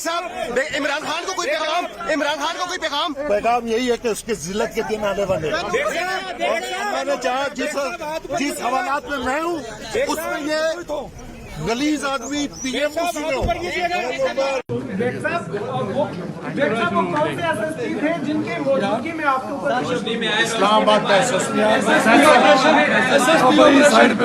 साहब, इमरान खान को कोई पैगाम, इमरान खान को कोई पैगाम यही है कि उसके जिल्लत के दिन आने वाले। और मैंने चाहा जिस हवालात में मैं हूँ उसमें ये गलीज आदमी पीएम उसी में हो। इस्लामाबाद का एसएसपी साइड पे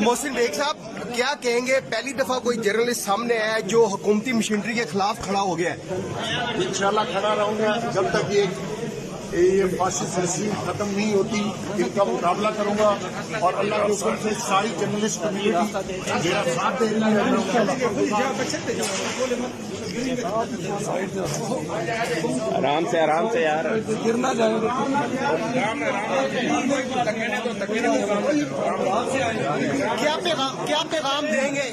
मोहसिन बेग साहब, क्या कहेंगे? पहली दफा कोई जर्नलिस्ट सामने आया जो हुकूमती मशीनरी के खिलाफ खड़ा हो गया है। इंशाल्लाह खड़ा रहूंगा जब तक ये फासिस्ट रसीम खत्म नहीं होती, इनका मुकाबला करूंगा। और अल्लाह के हुक्म से सारी जर्नलिस्ट कम्युनिटी मेरा साथ दे रही है। आराम से यार, गिरना जाएगा। क्या पैगाम देंगे?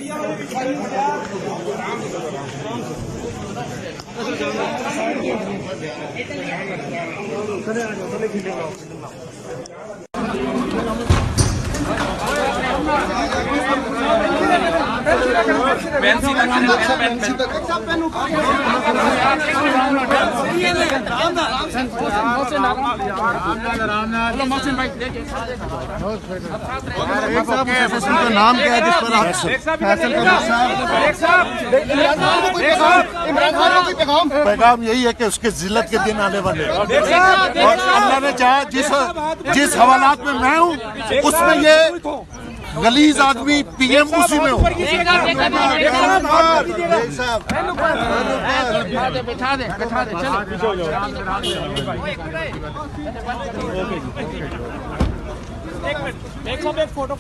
नाम क्या है जिस पर आप इमरान खान को कोई पैगाम यही है कि उसके जिल्लत के दिन आने वाले। और अल्लाह ने चाहा जिस हवालात में मैं हूँ उसमें ये गलीज आदमी पीएम उसी में हो। एक फोटो